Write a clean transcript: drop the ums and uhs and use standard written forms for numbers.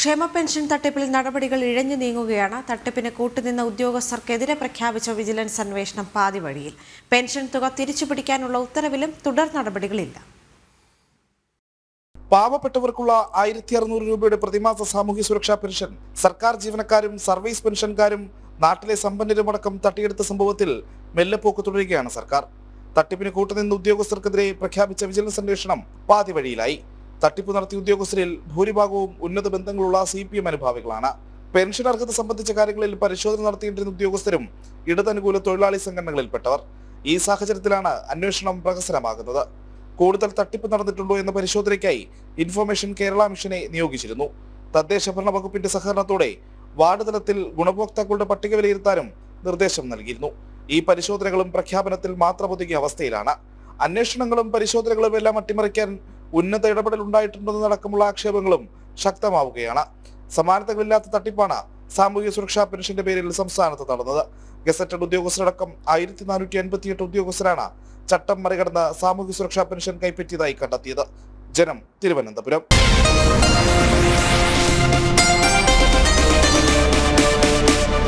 ക്ഷേമ പെൻഷൻ തട്ടിപ്പിൽ നടപടികൾ ഇഴഞ്ഞു നീങ്ങുകയാണ്. തട്ടിപ്പിന് കൂട്ടുനിന്ന ഉദ്യോഗസ്ഥർക്കെതിരെ പ്രഖ്യാപിച്ച വിജിലൻസ് അന്വേഷണം പാതി വഴിയിൽ. പെൻഷൻ തുക തിരിച്ചുപിടിക്കാനുള്ള ഉത്തരവിലും തുടർ നടപടികളില്ല. പാവപ്പെട്ടവർക്കുള്ള 1600 രൂപയുടെ പ്രതിമാസ സാമൂഹ്യ സുരക്ഷാ പെൻഷൻ സർക്കാർ ജീവനക്കാരും സർവീസ് പെൻഷൻകാരും നാട്ടിലെ സമ്പന്നരുമടക്കം തട്ടിയെടുത്ത സംഭവത്തിൽ മെല്ലെപ്പോക്ക് തുടരുകയാണ് സർക്കാർ. തട്ടിപ്പിന് കൂട്ടുനിന്ന ഉദ്യോഗസ്ഥർക്കെതിരെ പ്രഖ്യാപിച്ച വിജിലൻസ് അന്വേഷണം പാതി വഴിയിലായി. തട്ടിപ്പ് നടത്തിയ ഉദ്യോഗസ്ഥരിൽ ഭൂരിഭാഗവും ഉന്നത ബന്ധങ്ങളുള്ള CPM അനുഭാവികളാണ്. പെൻഷൻ അർഹത സംബന്ധിച്ച കാര്യങ്ങളിൽ പരിശോധന നടത്തിയിരുന്ന ഉദ്യോഗസ്ഥരും ഇടതനുകൂല തൊഴിലാളി സംഘടനകളിൽപ്പെട്ടവർ. ഈ സാഹചര്യത്തിലാണ് അന്വേഷണം പ്രഹസനമാകുന്നത്. കൂടുതൽ തട്ടിപ്പ് നടന്നിട്ടുണ്ടോ എന്ന പരിശോധനയ്ക്കായി ഇൻഫർമേഷൻ കേരള മിഷനെ നിയോഗിച്ചിരുന്നു. തദ്ദേശ ഭരണ വകുപ്പിന്റെ സഹകരണത്തോടെ വാർഡ് തലത്തിൽ ഗുണഭോക്താക്കളുടെ പട്ടിക വിലയിരുത്താനും നിർദ്ദേശം നൽകിയിരുന്നു. ഈ പരിശോധനകളും പ്രഖ്യാപനത്തിൽ മാത്രം ഒതുങ്ങിയ അവസ്ഥയിലാണ്. അന്വേഷണങ്ങളും പരിശോധനകളും എല്ലാം അട്ടിമറിക്കാൻ ഉന്നത ഇടപെടൽ ഉണ്ടായിട്ടുണ്ടെന്നടക്കമുള്ള ആക്ഷേപങ്ങളും ശക്തമാവുകയാണ്. സമാനതകളില്ലാത്ത തട്ടിപ്പാണ് സാമൂഹ്യ സുരക്ഷാ പെൻഷന്റെ പേരിൽ സംസ്ഥാനത്ത് നടന്നത്. ഗസറ്റഡ് ഉദ്യോഗസ്ഥരടക്കം 1458 ഉദ്യോഗസ്ഥരാണ് ചട്ടം മറികടന്ന് സാമൂഹ്യ സുരക്ഷാ പെൻഷൻ കൈപ്പറ്റിയതായി കണ്ടെത്തിയത്. ജനം, തിരുവനന്തപുരം.